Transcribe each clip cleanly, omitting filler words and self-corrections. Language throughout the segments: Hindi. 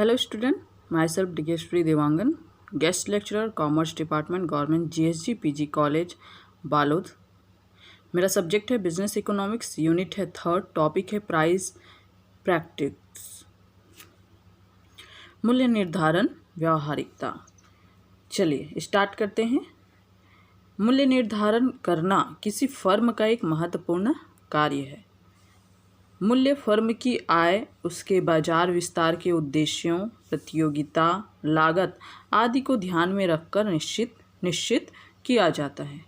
Hello student, myself Digeshri Devangan, guest lecturer Commerce Department Government GSG PG College Balod. मेरा सब्जेक्ट है बिजनेस इकोनॉमिक्स, यूनिट है थर्ड, टॉपिक है प्राइस प्रैक्टिस। मूल्य निर्धारण व्यावहारिकता। चलिए स्टार्ट करते हैं। मूल्य निर्धारण करना किसी फर्म का एक महत्वपूर्ण कार्य है। मूल्य फर्म की आय, उसके बाजार विस्तार के उद्देश्यों, प्रतियोगिता, लागत आदि को ध्यान में रखकर निश्चित किया जाता है।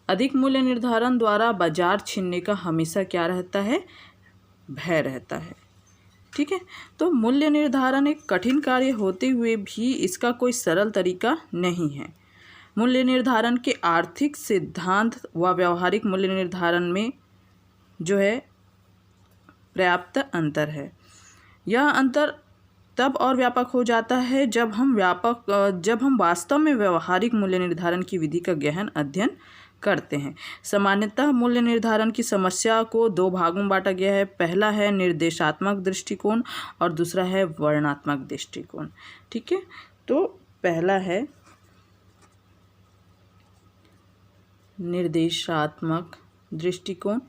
अधिक मूल्य निर्धारण द्वारा बाजार छीनने का हमेशा क्या रहता है? भय रहता है। ठीक है, तो मूल्य निर्धारण एक कठिन कार्य होते हुए भी इसका कोई सरल तरीका नहीं है। मूल्य निर्धारण के आर्थिक सिद्धांत व व्यावहारिक मूल्य निर्धारण में जो है पर्याप्त अंतर है। यह अंतर तब और व्यापक हो जाता है जब हम वास्तव में व्यावहारिक मूल्य निर्धारण की विधि का गहन अध्ययन करते हैं। सामान्यतः मूल्य निर्धारण की समस्या को दो भागों में बांटा गया है। पहला है निर्देशात्मक दृष्टिकोण और दूसरा है वर्णनात्मक दृष्टिकोण। ठीक है, तो पहला है निर्देशात्मक दृष्टिकोण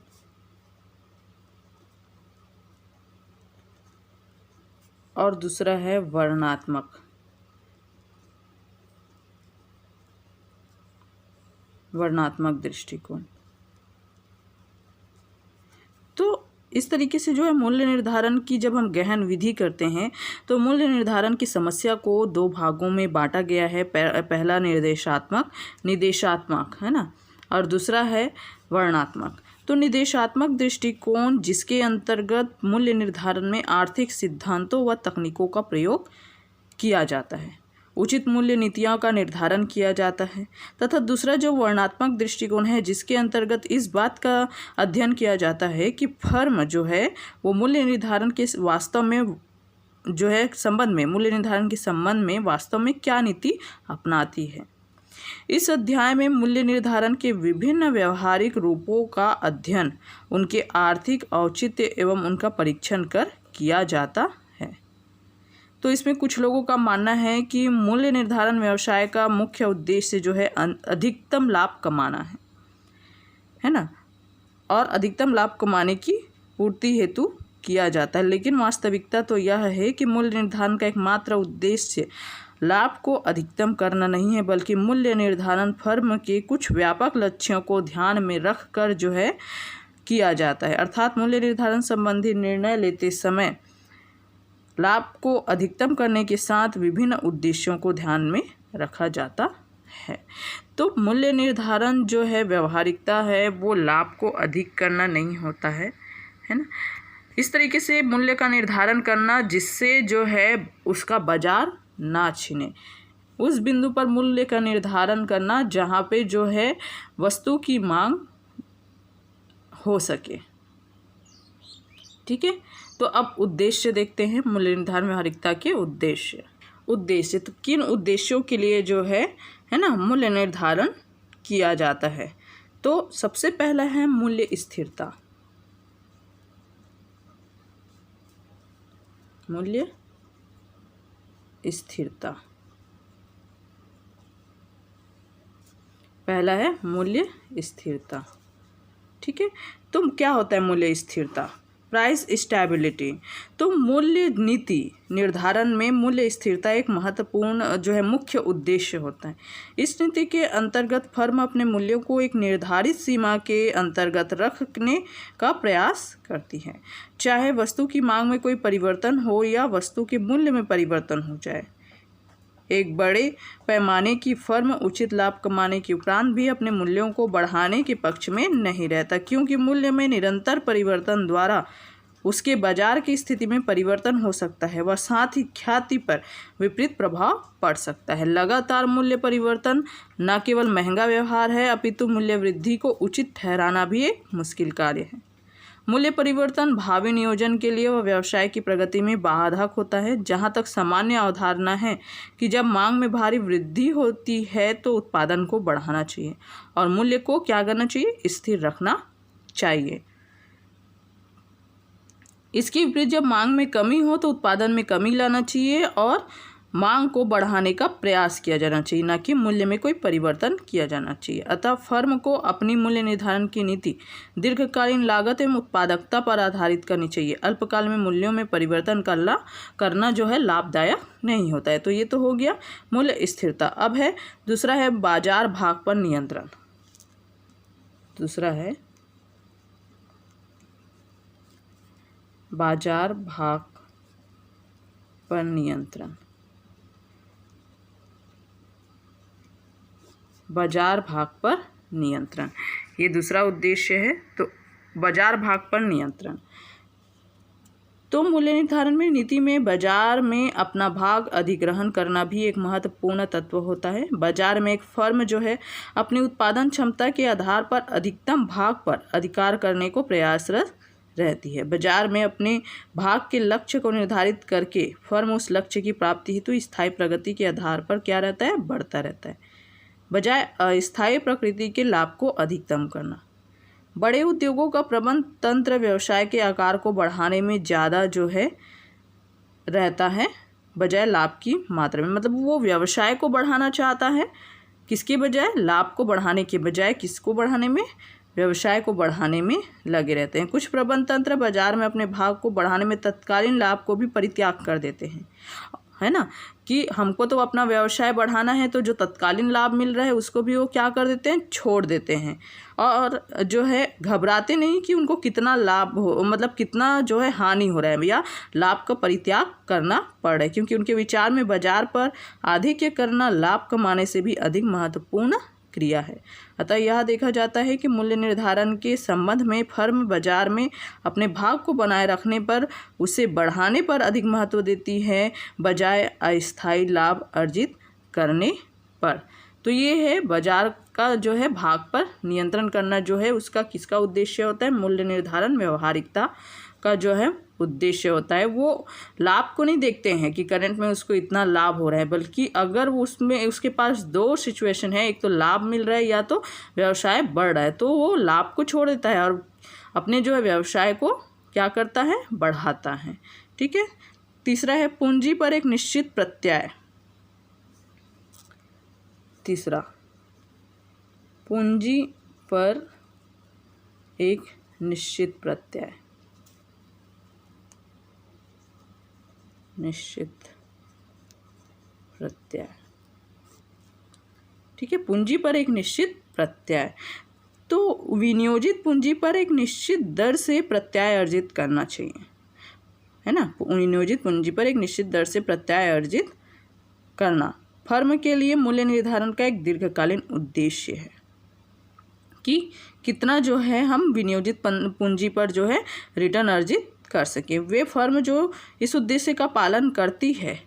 और दूसरा है वर्णनात्मक दृष्टिकोण। तो इस तरीके से जो है मूल्य निर्धारण की जब हम गहन विधि करते हैं तो मूल्य निर्धारण की समस्या को दो भागों में बांटा गया है। पहला निर्देशात्मक है ना, और दूसरा है वर्णनात्मक। तो निर्देशात्मक दृष्टिकोण जिसके अंतर्गत मूल्य निर्धारण में आर्थिक सिद्धांतों व तकनीकों का प्रयोग किया जाता है, उचित मूल्य नीतियों का निर्धारण किया जाता है, तथा दूसरा जो वर्णनात्मक दृष्टिकोण है जिसके अंतर्गत इस बात का अध्ययन किया जाता है कि फर्म जो है वो मूल्य निर्धारण के वास्तव में जो है मूल्य निर्धारण के संबंध में वास्तव में क्या नीति अपनाती है। इस अध्याय में मूल्य निर्धारण के विभिन्न व्यवहारिक रूपों का अध्ययन, उनके आर्थिक औचित्य एवं उनका परीक्षण कर किया जाता है। तो इसमें कुछ लोगों का मानना है कि मूल्य निर्धारण व्यवसाय का मुख्य उद्देश्य जो है अधिकतम लाभ कमाना है ना, और अधिकतम लाभ कमाने की पूर्ति हेतु किया जाता है। लेकिन वास्तविकता तो यह है कि मूल्य निर्धारण का एकमात्र उद्देश्य लाभ को अधिकतम करना नहीं है, बल्कि मूल्य निर्धारण फर्म के कुछ व्यापक लक्ष्यों को ध्यान में रख कर जो है किया जाता है। अर्थात मूल्य निर्धारण संबंधी निर्णय लेते समय लाभ को अधिकतम करने के साथ विभिन्न उद्देश्यों को ध्यान में रखा जाता है। तो मूल्य निर्धारण जो है व्यवहारिकता है वो लाभ को अधिक करना नहीं होता है ना। इस तरीके से मूल्य का निर्धारण करना जिससे जो है उसका बाजार ना छीने, उस बिंदु पर मूल्य का निर्धारण करना जहाँ पे जो है वस्तु की मांग हो सके। ठीक है, तो अब उद्देश्य देखते हैं मूल्य निर्धारण व्यवहारिकता के उद्देश्य। तो किन उद्देश्यों के लिए जो है ना मूल्य निर्धारण किया जाता है। तो सबसे पहला है मूल्य स्थिरता। मूल्य स्थिरता पहला है मूल्य स्थिरता। ठीक है, तो क्या होता है मूल्य स्थिरता? Price stability. तो मूल्य नीति निर्धारण में मूल्य स्थिरता एक महत्वपूर्ण जो है मुख्य उद्देश्य होता है। इस नीति के अंतर्गत फर्म अपने मूल्यों को एक निर्धारित सीमा के अंतर्गत रखने का प्रयास करती है, चाहे वस्तु की मांग में कोई परिवर्तन हो या वस्तु के मूल्य में परिवर्तन हो जाए। एक बड़े पैमाने की फर्म उचित लाभ कमाने के उपरांत भी अपने मूल्यों को बढ़ाने के पक्ष में नहीं रहता, क्योंकि मूल्य में निरंतर परिवर्तन द्वारा उसके बाजार की स्थिति में परिवर्तन हो सकता है व साथ ही ख्याति पर विपरीत प्रभाव पड़ सकता है। लगातार मूल्य परिवर्तन न केवल महंगा व्यवहार है अपितु मूल्य वृद्धि को उचित ठहराना भी एक मुश्किल कार्य है। मूल्य परिवर्तन भावी नियोजन के लिए व व्यवसाय की प्रगति में बाधक होता है। जहाँ तक सामान्य अवधारणा है कि जब मांग में भारी वृद्धि होती है तो उत्पादन को बढ़ाना चाहिए और मूल्य को क्या करना चाहिए? स्थिर रखना चाहिए। इसके विपरीत जब मांग में कमी हो तो उत्पादन में कमी लाना चाहिए और मांग को बढ़ाने का प्रयास किया जाना चाहिए, ना कि मूल्य में कोई परिवर्तन किया जाना चाहिए। अतः फर्म को अपनी मूल्य निर्धारण की नीति दीर्घकालीन लागत एवं उत्पादकता पर आधारित करनी चाहिए। अल्पकाल में मूल्यों में परिवर्तन करना जो है लाभदायक नहीं होता है। तो ये तो हो गया मूल्य स्थिरता। अब है दूसरा है बाजार भाग पर नियंत्रण। दूसरा है बाजार भाग पर नियंत्रण। बाजार भाग पर नियंत्रण ये दूसरा उद्देश्य है। तो बाजार भाग पर नियंत्रण, तो मूल्य निर्धारण में नीति में बाजार में अपना भाग अधिग्रहण करना भी एक महत्वपूर्ण तत्व होता है। बाजार में एक फर्म जो है अपनी उत्पादन क्षमता के आधार पर अधिकतम भाग पर अधिकार करने को प्रयासरत रहती है। बाजार में अपने भाग के लक्ष्य को निर्धारित करके फर्म उस लक्ष्य की प्राप्ति हेतु स्थायी प्रगति के आधार पर क्या रहता है, बढ़ता रहता है, बजाय अस्थायी प्रकृति के लाभ को अधिकतम करना। बड़े उद्योगों का प्रबंध तंत्र व्यवसाय के आकार को बढ़ाने में ज़्यादा जो है रहता है बजाय लाभ की मात्रा में। मतलब वो व्यवसाय को बढ़ाना चाहता है, किसके बजाय, लाभ को बढ़ाने के बजाय किसको बढ़ाने में, व्यवसाय को बढ़ाने में लगे रहते हैं। कुछ प्रबंध तंत्र बाजार में अपने भाग को बढ़ाने में तत्कालीन लाभ को भी परित्याग कर देते हैं, है ना, कि हमको तो अपना व्यवसाय बढ़ाना है, तो जो तत्कालीन लाभ मिल रहा है उसको भी वो क्या कर देते हैं, छोड़ देते हैं। और जो है घबराते नहीं कि उनको कितना लाभ हो, मतलब कितना जो है हानि हो रहा है या लाभ का परित्याग करना पड़ रहा है, क्योंकि उनके विचार में बाजार पर आधिक्य करना लाभ कमाने से भी अधिक महत्वपूर्ण क्रिया है। अतः यह देखा जाता है कि मूल्य निर्धारण के संबंध में फर्म बाजार में अपने भाग को बनाए रखने पर, उसे बढ़ाने पर अधिक महत्व देती है बजाय अस्थायी लाभ अर्जित करने पर। तो ये है बाजार का जो है भाग पर नियंत्रण करना, जो है उसका किसका उद्देश्य होता है, मूल्य निर्धारण व्यवहारिकता का जो है उद्देश्य होता है। वो लाभ को नहीं देखते हैं कि करंट में उसको इतना लाभ हो रहा है, बल्कि अगर उसमें उसके पास दो सिचुएशन है, एक तो लाभ मिल रहा है या तो व्यवसाय बढ़ रहा है, तो वो लाभ को छोड़ देता है और अपने जो है व्यवसाय को क्या करता है, बढ़ाता है। ठीक है। तीसरा है पूंजी पर एक निश्चित प्रत्यय। तीसरा, पूंजी पर एक निश्चित प्रत्यय। निश्चित प्रत्यय, ठीक है, पूंजी पर एक निश्चित प्रत्यय। तो विनियोजित पूंजी पर एक निश्चित दर से प्रत्यय अर्जित करना चाहिए, है ना। विनियोजित पूंजी पर एक निश्चित दर से प्रत्यय अर्जित करना फर्म के लिए मूल्य निर्धारण का एक दीर्घकालीन उद्देश्य है कि कितना जो है हम विनियोजित पूंजी पर जो है रिटर्न अर्जित कर सके। वे फर्म जो इस उद्देश्य का पालन करती है,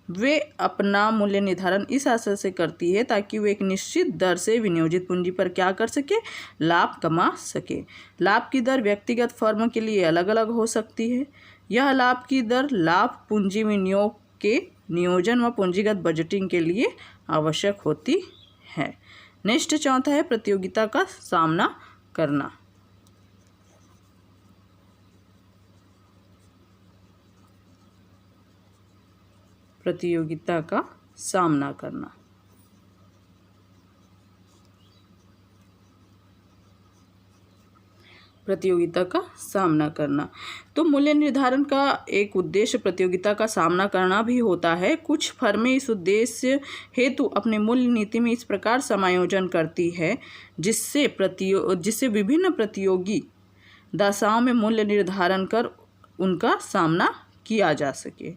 वे अपना मूल्य निर्धारण इस आशय से करती है ताकि वे एक निश्चित दर से विनियोजित पूंजी पर क्या कर सके, लाभ कमा सके। लाभ की दर व्यक्तिगत फर्म के लिए अलग अलग हो सकती है। यह लाभ की दर लाभ पूंजी विनियोग के नियोजन व पूंजीगत बजटिंग के लिए आवश्यक होती है। नेक्स्ट चौथा है प्रतियोगिता का सामना करना। प्रतियोगिता का सामना करना। प्रतियोगिता का सामना करना, तो मूल्य निर्धारण का एक उद्देश्य प्रतियोगिता का सामना करना भी होता है। कुछ फर्में इस उद्देश्य हेतु अपने मूल्य नीति में इस प्रकार समायोजन करती है जिससे विभिन्न प्रतियोगी दशाओं में मूल्य निर्धारण कर उनका सामना किया जा सके।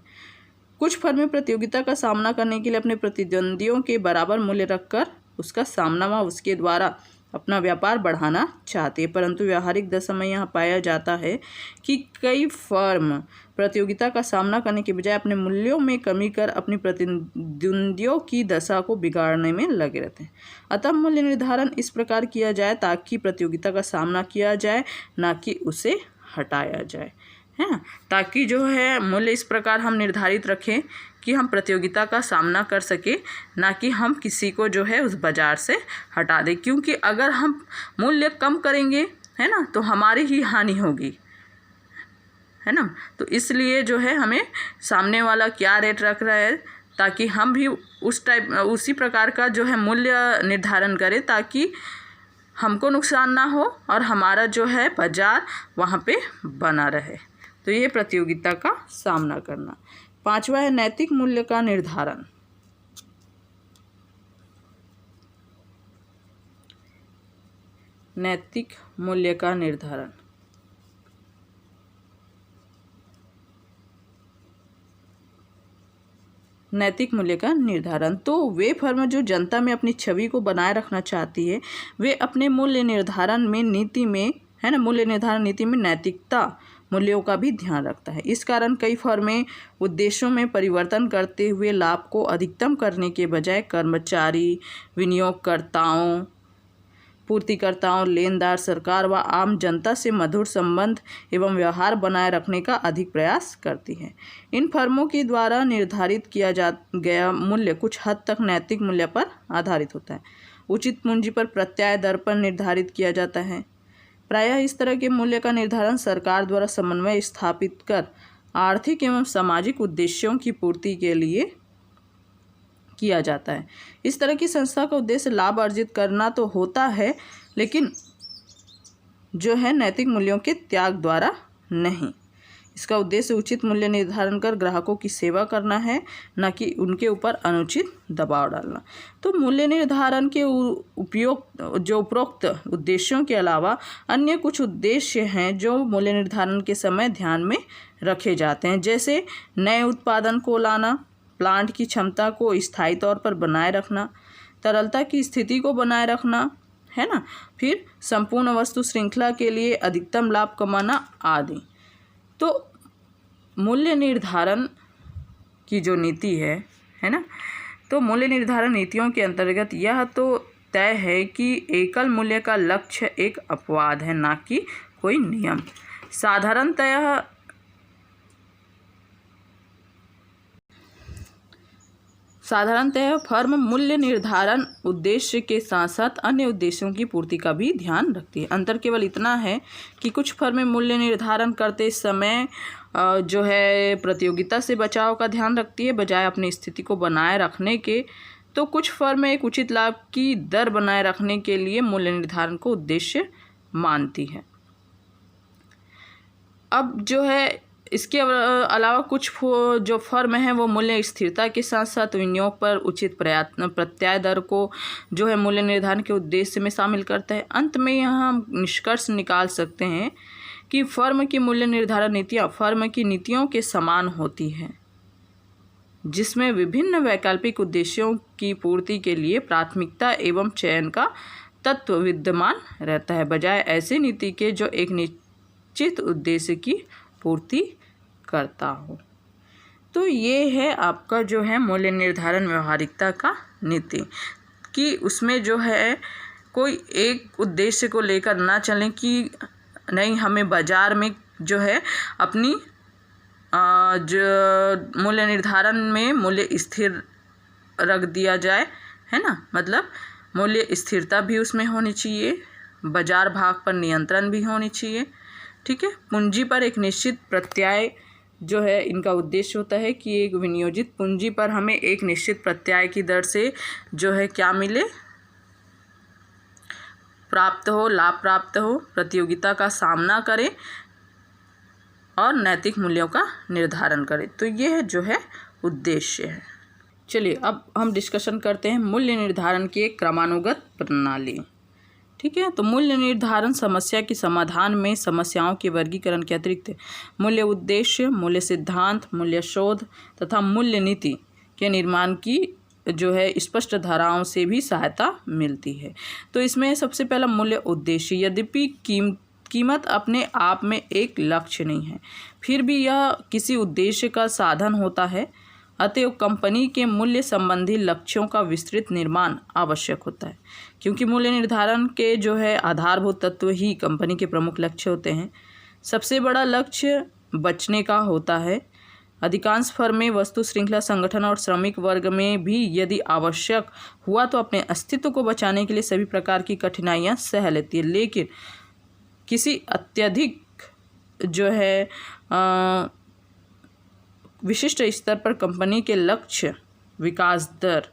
कुछ फर्में प्रतियोगिता का सामना करने के लिए अपने प्रतिद्वंदियों के बराबर मूल्य रखकर उसका सामना व उसके द्वारा अपना व्यापार बढ़ाना चाहते हैं, परंतु व्यावहारिक दशा में यह पाया जाता है कि कई फर्म प्रतियोगिता का सामना करने के बजाय अपने मूल्यों में कमी कर अपनी प्रतिद्वंदियों की दशा को बिगाड़ने में लगे रहते हैं। अतः मूल्य निर्धारण इस प्रकार किया जाए ताकि प्रतियोगिता का सामना किया जाए, ना कि उसे हटाया जाए, है ना। ताकि जो है मूल्य इस प्रकार हम निर्धारित रखें कि हम प्रतियोगिता का सामना कर सके, ना कि हम किसी को जो है उस बाज़ार से हटा दें। क्योंकि अगर हम मूल्य कम करेंगे, है ना, तो हमारी ही हानि होगी, है ना। तो इसलिए जो है हमें सामने वाला क्या रेट रख रहा है, ताकि हम भी उसी प्रकार का जो है मूल्य निर्धारण करें, ताकि हमको नुकसान ना हो और हमारा जो है बाजार वहाँ पे बना रहे। तो ये प्रतियोगिता का सामना करना। 5वां है नैतिक मूल्य का निर्धारण। नैतिक मूल्य का निर्धारण। नैतिक मूल्य का निर्धारण तो वे फर्म जो जनता में अपनी छवि को बनाए रखना चाहती है, वे अपने मूल्य निर्धारण में नीति में, है ना, मूल्य निर्धारण नीति में नैतिकता मूल्यों का भी ध्यान रखता है। इस कारण कई फर्में उद्देश्यों में परिवर्तन करते हुए लाभ को अधिकतम करने के बजाय कर्मचारी, विनियोगकर्ताओं, पूर्तिकर्ताओं, लेनदार, सरकार व आम जनता से मधुर संबंध एवं व्यवहार बनाए रखने का अधिक प्रयास करती है। इन फर्मों के द्वारा निर्धारित किया गया मूल्य कुछ हद तक नैतिक मूल्य पर आधारित होता है। उचित पूंजी पर प्रत्याय दर पर निर्धारित किया जाता है। प्रायः इस तरह के मूल्य का निर्धारण सरकार द्वारा समन्वय स्थापित कर आर्थिक एवं सामाजिक उद्देश्यों की पूर्ति के लिए किया जाता है। इस तरह की संस्था का उद्देश्य लाभ अर्जित करना तो होता है, लेकिन जो है नैतिक मूल्यों के त्याग द्वारा नहीं। इसका उद्देश्य उचित मूल्य निर्धारण कर ग्राहकों की सेवा करना है, न कि उनके ऊपर अनुचित दबाव डालना। तो मूल्य निर्धारण के उपरोक्त उद्देश्यों के अलावा अन्य कुछ उद्देश्य हैं जो मूल्य निर्धारण के समय ध्यान में रखे जाते हैं, जैसे नए उत्पादन को लाना, प्लांट की क्षमता को स्थायी तौर पर बनाए रखना, तरलता की स्थिति को बनाए रखना, है ना, फिर संपूर्ण वस्तु श्रृंखला के लिए अधिकतम लाभ कमाना आदि। तो मूल्य निर्धारण की जो नीति है ना, तो मूल्य निर्धारण नीतियों के अंतर्गत यह तो तय है कि एकल मूल्य का लक्ष्य एक अपवाद है, ना कि कोई नियम। साधारणतः फर्म मूल्य निर्धारण उद्देश्य के साथ साथ अन्य उद्देश्यों की पूर्ति का भी ध्यान रखती है। अंतर केवल इतना है कि कुछ फर्में मूल्य निर्धारण करते समय जो है प्रतियोगिता से बचाव का ध्यान रखती है बजाय अपनी स्थिति को बनाए रखने के, तो कुछ फर्में एक उचित लाभ की दर बनाए रखने के लिए मूल्य निर्धारण को उद्देश्य मानती है। अब जो है इसके अलावा कुछ जो फर्म है वो मूल्य स्थिरता के साथ साथ विनियोग पर उचित प्रत्याय दर को जो है मूल्य निर्धारण के उद्देश्य में शामिल करता है। अंत में यहाँ हम निष्कर्ष निकाल सकते हैं कि फर्म की मूल्य निर्धारण नीतियाँ फर्म की नीतियों के समान होती हैं, जिसमें विभिन्न वैकल्पिक उद्देश्यों की पूर्ति के लिए प्राथमिकता एवं चयन का तत्व विद्यमान रहता है, बजाय ऐसी नीति के जो एक निश्चित उद्देश्य की पूर्ति करता हो। तो ये है आपका जो है मूल्य निर्धारण व्यवहारिकता का नीति, कि उसमें जो है कोई एक उद्देश्य को लेकर ना चलें कि नहीं हमें बाज़ार में जो है अपनी जो मूल्य निर्धारण में मूल्य स्थिर रख दिया जाए, है ना, मतलब मूल्य स्थिरता भी उसमें होनी चाहिए, बाजार भाव पर नियंत्रण भी होनी चाहिए, ठीक है। पूंजी पर एक निश्चित प्रत्याय जो है इनका उद्देश्य होता है कि एक विनियोजित पूंजी पर हमें एक निश्चित प्रत्याय की दर से जो है क्या मिले, प्राप्त हो, लाभ प्राप्त हो, प्रतियोगिता का सामना करें और नैतिक मूल्यों का निर्धारण करें। तो यह जो है उद्देश्य है। चलिए अब हम डिस्कशन करते हैं मूल्य निर्धारण की एक क्रमानुगत प्रणाली, ठीक है। तो मूल्य निर्धारण समस्या के समाधान में समस्याओं के वर्गीकरण के अतिरिक्त मूल्य उद्देश्य, मूल्य सिद्धांत, मूल्य शोध तथा मूल्य नीति के निर्माण की जो है स्पष्ट धाराओं से भी सहायता मिलती है। तो इसमें सबसे पहला मूल्य उद्देश्य। यद्यपि कीमत अपने आप में एक लक्ष्य नहीं है, फिर भी यह किसी उद्देश्य का साधन होता है, अतएव कंपनी के मूल्य संबंधी लक्ष्यों का विस्तृत निर्माण आवश्यक होता है, क्योंकि मूल्य निर्धारण के जो है आधारभूत तत्व ही कंपनी के प्रमुख लक्ष्य होते हैं। सबसे बड़ा लक्ष्य बचने का होता है। अधिकांश फर्में वस्तु श्रृंखला संगठन और श्रमिक वर्ग में भी यदि आवश्यक हुआ तो अपने अस्तित्व को बचाने के लिए सभी प्रकार की कठिनाइयां सह लेती है, लेकिन किसी अत्यधिक जो है विशिष्ट स्तर पर कंपनी के लक्ष्य, विकास दर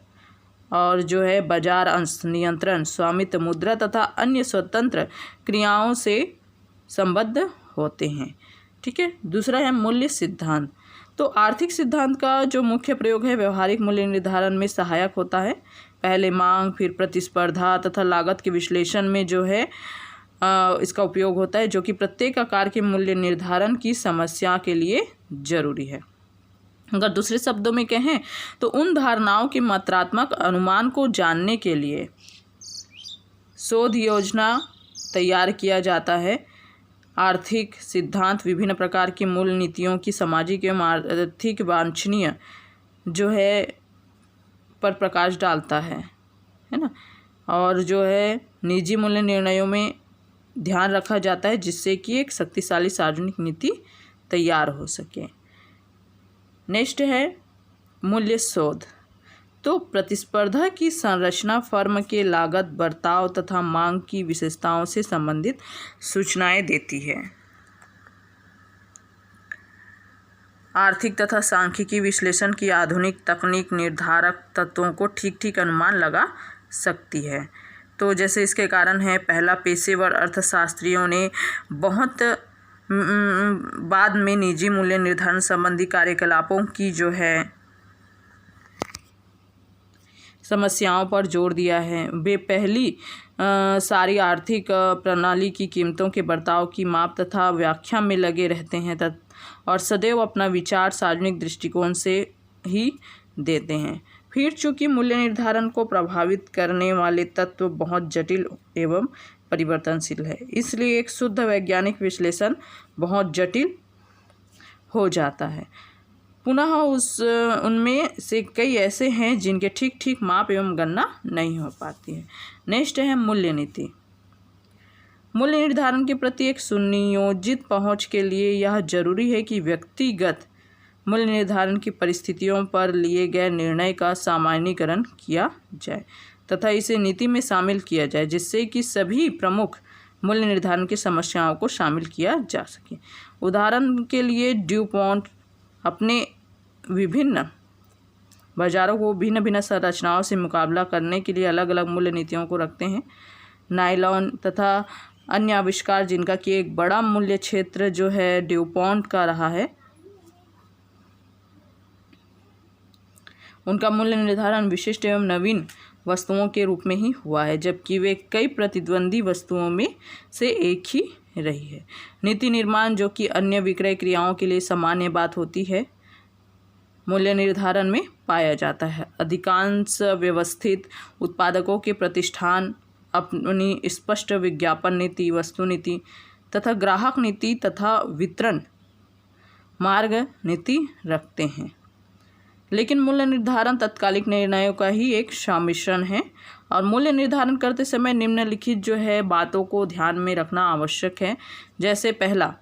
और जो है बाजार अंश, नियंत्रण, स्वामित्व, मुद्रा तथा अन्य स्वतंत्र क्रियाओं से संबद्ध होते हैं। ठीक है। दूसरा है मूल्य सिद्धांत। तो आर्थिक सिद्धांत का जो मुख्य प्रयोग है व्यवहारिक मूल्य निर्धारण में सहायक होता है। पहले मांग, फिर प्रतिस्पर्धा तथा लागत के विश्लेषण में जो है इसका उपयोग होता है, जो कि प्रत्येक आकार के मूल्य निर्धारण की समस्या के लिए जरूरी है। अगर दूसरे शब्दों में कहें तो उन धारणाओं के मात्रात्मक अनुमान को जानने के लिए शोध योजना तैयार किया जाता है। आर्थिक सिद्धांत विभिन्न प्रकार की मूल नीतियों की सामाजिक एवं आर्थिक वांछनीय जो है पर प्रकाश डालता है ना, और जो है निजी मूल्य निर्णयों में ध्यान रखा जाता है जिससे कि एक शक्तिशाली सार्वजनिक नीति तैयार हो सके। नेक्स्ट है मूल्य शोध। तो प्रतिस्पर्धा की संरचना फर्म के लागत, बर्ताव तथा मांग की विशेषताओं से संबंधित सूचनाएं देती है। आर्थिक तथा सांख्यिकी विश्लेषण की आधुनिक तकनीक निर्धारक तत्वों को ठीक अनुमान लगा सकती है। तो जैसे इसके कारण है, पहला, पेशेवर अर्थशास्त्रियों ने बहुत बाद में निजी मूल्य निर्धारण संबंधी कार्यकलापों की जो है समस्याओं पर जोर दिया है। वे पहली सारी आर्थिक प्रणाली की कीमतों के बर्ताव की माप तथा व्याख्या में लगे रहते हैं और सदैव अपना विचार सार्वजनिक दृष्टिकोण से ही देते हैं। फिर चूंकि मूल्य निर्धारण को प्रभावित करने वाले तत्व बहुत जटिल एवं परिवर्तनशील है, इसलिए एक शुद्ध वैज्ञानिक विश्लेषण बहुत जटिल हो जाता है। पुनः उनमें से कई ऐसे हैं जिनके ठीक माप एवं गणना नहीं हो पाती है। नेक्स्ट है मूल्य नीति। मूल्य निर्धारण के प्रति एक सुनियोजित पहुंच के लिए यह जरूरी है कि व्यक्तिगत मूल्य निर्धारण की परिस्थितियों पर लिए गए निर्णय का सामान्यीकरण किया जाए तथा इसे नीति में शामिल किया जाए, जिससे कि सभी प्रमुख मूल्य निर्धारण की समस्याओं को शामिल किया जा सके। उदाहरण के लिए ड्यूपॉन्ट अपने विभिन्न बाजारों को भिन्न संरचनाओं से मुकाबला करने के लिए अलग अलग मूल्य नीतियों को रखते हैं। नायलॉन तथा अन्य आविष्कार जिनका कि एक बड़ा मूल्य क्षेत्र जो है ड्यूपॉन्ट का रहा है, उनका मूल्य निर्धारण विशिष्ट एवं नवीन वस्तुओं के रूप में ही हुआ है, जबकि वे कई प्रतिद्वंदी वस्तुओं में से एक ही रही है। नीति निर्माण, जो कि अन्य विक्रय क्रियाओं के लिए सामान्य बात होती है, मूल्य निर्धारण में पाया जाता है। अधिकांश व्यवस्थित उत्पादकों के प्रतिष्ठान अपनी स्पष्ट विज्ञापन नीति, वस्तु नीति तथा ग्राहक नीति तथा वितरण मार्ग नीति रखते हैं। लेकिन मूल्य निर्धारण तत्कालिक निर्णयों का ही एक सम्मिश्रण है और मूल्य निर्धारण करते समय निम्नलिखित जो है बातों को ध्यान में रखना आवश्यक है। जैसे पहला,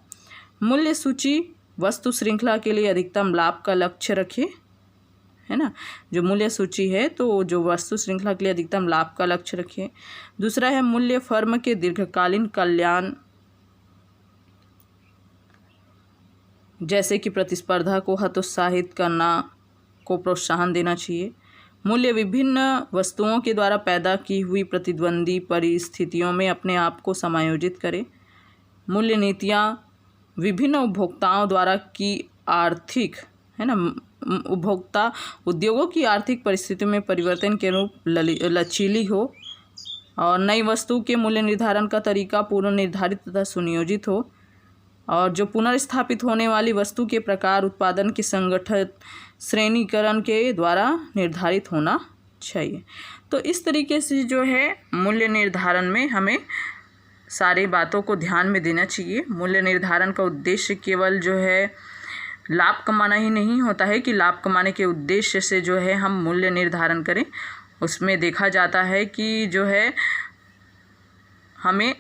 मूल्य सूची वस्तु श्रृंखला के लिए अधिकतम लाभ का लक्ष्य रखे, है ना। जो मूल्य सूची है तो जो वस्तु श्रृंखला के लिए अधिकतम लाभ का लक्ष्य रखे। दूसरा है मूल्य फर्म के दीर्घकालीन कल्याण, जैसे कि प्रतिस्पर्धा को हतोत्साहित करना को प्रोत्साहन देना चाहिए। मूल्य विभिन्न वस्तुओं के द्वारा पैदा की हुई प्रतिद्वंदी परिस्थितियों में अपने आप को समायोजित करें। मूल्य नीतियाँ विभिन्न उपभोक्ताओं द्वारा की आर्थिक, है ना, उपभोक्ता उद्योगों की आर्थिक परिस्थितियों में परिवर्तन के रूप लचीली हो और नई वस्तु के मूल्य निर्धारण का तरीका पूर्व निर्धारित तथा सुनियोजित हो और जो पुनर्स्थापित होने वाली वस्तु के प्रकार उत्पादन के संगठित श्रेणीकरण के द्वारा निर्धारित होना चाहिए। तो इस तरीके से जो है मूल्य निर्धारण में हमें सारी बातों को ध्यान में देना चाहिए। मूल्य निर्धारण का उद्देश्य केवल जो है लाभ कमाना ही नहीं होता है कि लाभ कमाने के उद्देश्य से जो है हम मूल्य निर्धारण करें। उसमें देखा जाता है कि जो है हमें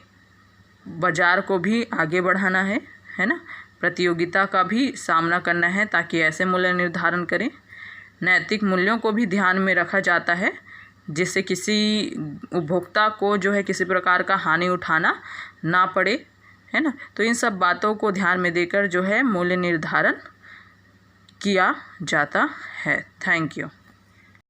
बाज़ार को भी आगे बढ़ाना है ना, प्रतियोगिता का भी सामना करना है ताकि ऐसे मूल्य निर्धारण करें। नैतिक मूल्यों को भी ध्यान में रखा जाता है जिससे किसी उपभोक्ता को जो है किसी प्रकार का हानि उठाना ना पड़े। है ना। तो इन सब बातों को ध्यान में देकर जो है मूल्य निर्धारण किया जाता है। Thank you.